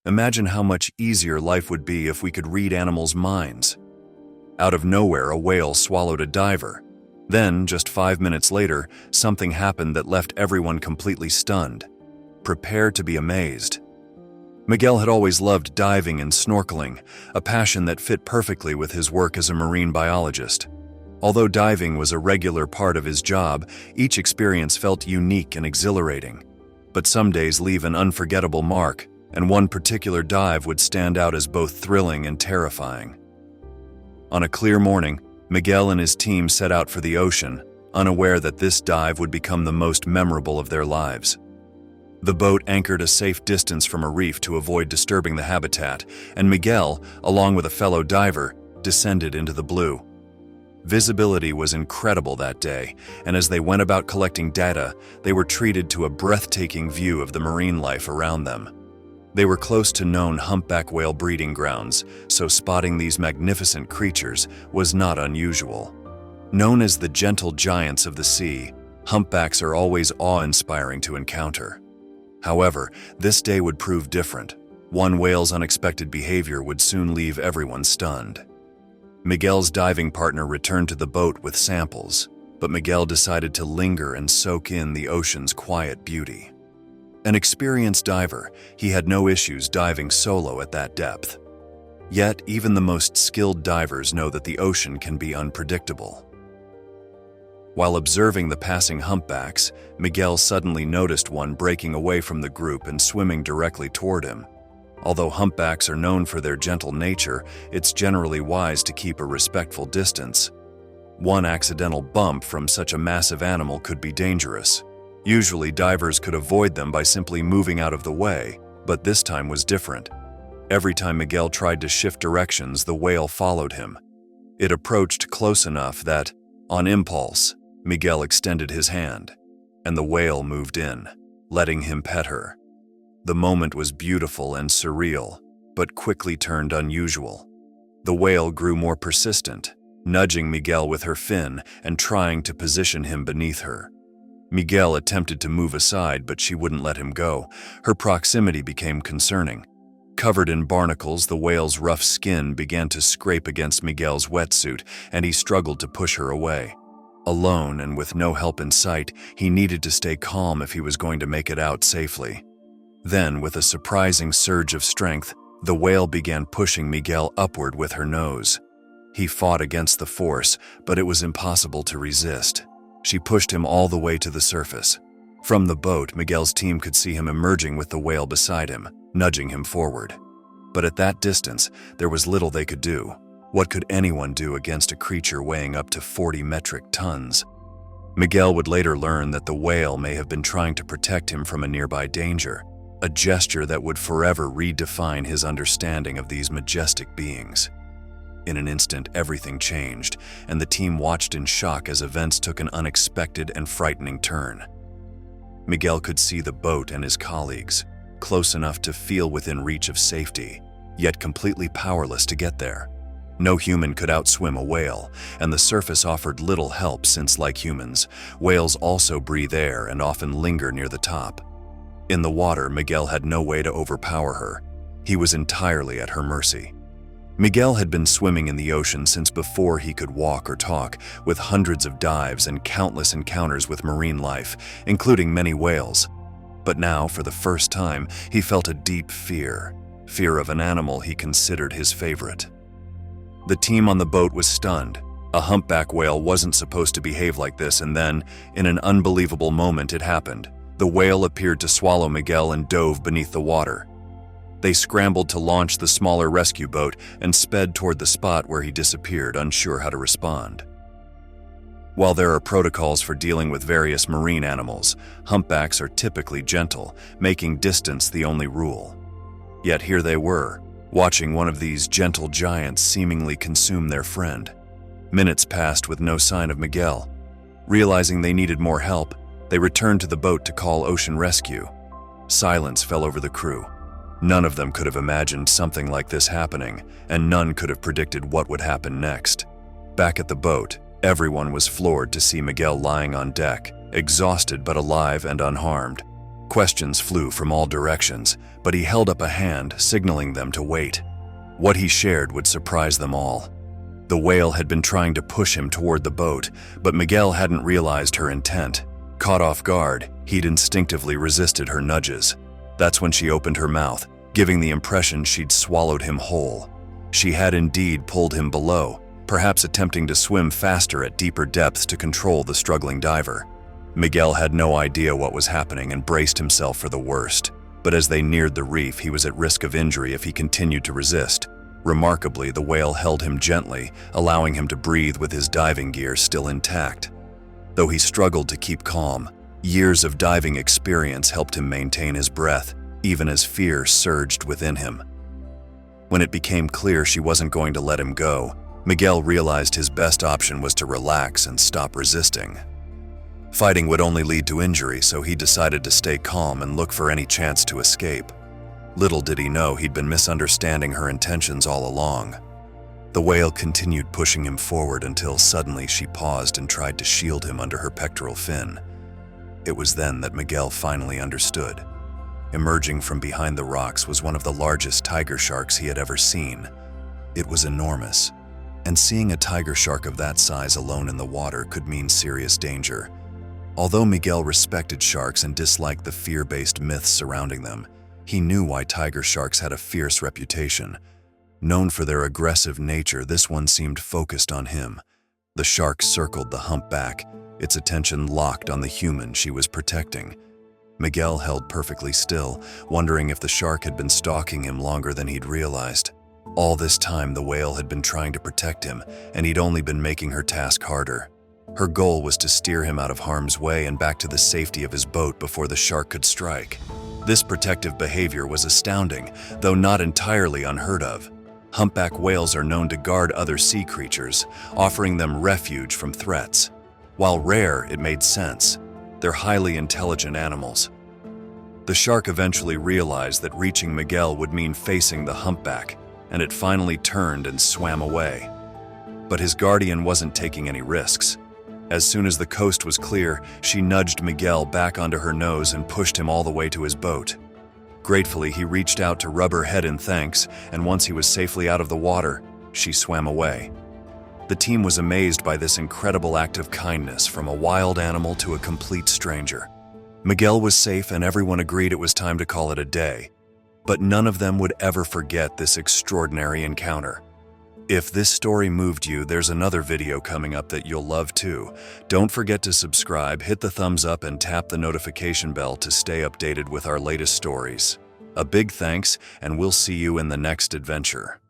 Imagine how much easier life would be if we could read animals' minds. Out of nowhere, a whale swallowed a diver. Then, just 5 minutes later, something happened that left everyone completely stunned. Prepare to be amazed. Miguel had always loved diving and snorkeling, a passion that fit perfectly with his work as a marine biologist. Although diving was a regular part of his job, each experience felt unique and exhilarating. But some days leave an unforgettable mark, and one particular dive would stand out as both thrilling and terrifying. On a clear morning, Miguel and his team set out for the ocean, unaware that this dive would become the most memorable of their lives. The boat anchored a safe distance from a reef to avoid disturbing the habitat, and Miguel, along with a fellow diver, descended into the blue. Visibility was incredible that day, and as they went about collecting data, they were treated to a breathtaking view of the marine life around them. They were close to known humpback whale breeding grounds, so spotting these magnificent creatures was not unusual. Known as the gentle giants of the sea, humpbacks are always awe-inspiring to encounter. However, this day would prove different. One whale's unexpected behavior would soon leave everyone stunned. Miguel's diving partner returned to the boat with samples, but Miguel decided to linger and soak in the ocean's quiet beauty. An experienced diver, he had no issues diving solo at that depth. Yet, even the most skilled divers know that the ocean can be unpredictable. While observing the passing humpbacks, Miguel suddenly noticed one breaking away from the group and swimming directly toward him. Although humpbacks are known for their gentle nature, it's generally wise to keep a respectful distance. One accidental bump from such a massive animal could be dangerous. Usually, divers could avoid them by simply moving out of the way, but this time was different. Every time Miguel tried to shift directions, the whale followed him. It approached close enough that, on impulse, Miguel extended his hand, and the whale moved in, letting him pet her. The moment was beautiful and surreal, but quickly turned unusual. The whale grew more persistent, nudging Miguel with her fin and trying to position him beneath her. Miguel attempted to move aside, but she wouldn't let him go. Her proximity became concerning. Covered in barnacles, the whale's rough skin began to scrape against Miguel's wetsuit, and he struggled to push her away. Alone and with no help in sight, he needed to stay calm if he was going to make it out safely. Then, with a surprising surge of strength, the whale began pushing Miguel upward with her nose. He fought against the force, but it was impossible to resist. She pushed him all the way to the surface. From the boat, Miguel's team could see him emerging with the whale beside him, nudging him forward. But at that distance, there was little they could do. What could anyone do against a creature weighing up to 40 metric tons? Miguel would later learn that the whale may have been trying to protect him from a nearby danger, a gesture that would forever redefine his understanding of these majestic beings. In an instant, everything changed, and the team watched in shock as events took an unexpected and frightening turn. Miguel could see the boat and his colleagues, close enough to feel within reach of safety, yet completely powerless to get there. No human could outswim a whale, and the surface offered little help since, like humans, whales also breathe air and often linger near the top. In the water, Miguel had no way to overpower her. He was entirely at her mercy. Miguel had been swimming in the ocean since before he could walk or talk, with hundreds of dives and countless encounters with marine life, including many whales. But now, for the first time, he felt a deep fear of an animal he considered his favorite. The team on the boat was stunned. A humpback whale wasn't supposed to behave like this, and then, in an unbelievable moment, it happened. The whale appeared to swallow Miguel and dove beneath the water. They scrambled to launch the smaller rescue boat and sped toward the spot where he disappeared, unsure how to respond. While there are protocols for dealing with various marine animals, humpbacks are typically gentle, making distance the only rule. Yet here they were, watching one of these gentle giants seemingly consume their friend. Minutes passed with no sign of Miguel. Realizing they needed more help, they returned to the boat to call ocean rescue. Silence fell over the crew. None of them could have imagined something like this happening, and none could have predicted what would happen next. Back at the boat, everyone was floored to see Miguel lying on deck, exhausted but alive and unharmed. Questions flew from all directions, but he held up a hand, signaling them to wait. What he shared would surprise them all. The whale had been trying to push him toward the boat, but Miguel hadn't realized her intent. Caught off guard, he'd instinctively resisted her nudges. That's when she opened her mouth, giving the impression she'd swallowed him whole. She had indeed pulled him below, perhaps attempting to swim faster at deeper depths to control the struggling diver. Miguel had no idea what was happening and braced himself for the worst. But as they neared the reef, he was at risk of injury if he continued to resist. Remarkably, the whale held him gently, allowing him to breathe with his diving gear still intact. Though he struggled to keep calm, years of diving experience helped him maintain his breath, even as fear surged within him. When it became clear she wasn't going to let him go, Miguel realized his best option was to relax and stop resisting. Fighting would only lead to injury, so he decided to stay calm and look for any chance to escape. Little did he know he'd been misunderstanding her intentions all along. The whale continued pushing him forward until suddenly she paused and tried to shield him under her pectoral fin. It was then that Miguel finally understood. Emerging from behind the rocks was one of the largest tiger sharks he had ever seen. It was enormous, and seeing a tiger shark of that size alone in the water could mean serious danger. Although Miguel respected sharks and disliked the fear-based myths surrounding them, he knew why tiger sharks had a fierce reputation. Known for their aggressive nature, this one seemed focused on him. The shark circled the humpback, its attention locked on the human she was protecting. Miguel held perfectly still, wondering if the shark had been stalking him longer than he'd realized. All this time, the whale had been trying to protect him, and he'd only been making her task harder. Her goal was to steer him out of harm's way and back to the safety of his boat before the shark could strike. This protective behavior was astounding, though not entirely unheard of. Humpback whales are known to guard other sea creatures, offering them refuge from threats. While rare, it made sense. They're highly intelligent animals. The shark eventually realized that reaching Miguel would mean facing the humpback, and it finally turned and swam away. But his guardian wasn't taking any risks. As soon as the coast was clear, she nudged Miguel back onto her nose and pushed him all the way to his boat. Gratefully, he reached out to rub her head in thanks, and once he was safely out of the water, she swam away. The team was amazed by this incredible act of kindness from a wild animal to a complete stranger. Miguel was safe and everyone agreed it was time to call it a day. But none of them would ever forget this extraordinary encounter. If this story moved you, there's another video coming up that you'll love too. Don't forget to subscribe, hit the thumbs up, and tap the notification bell to stay updated with our latest stories. A big thanks, and we'll see you in the next adventure.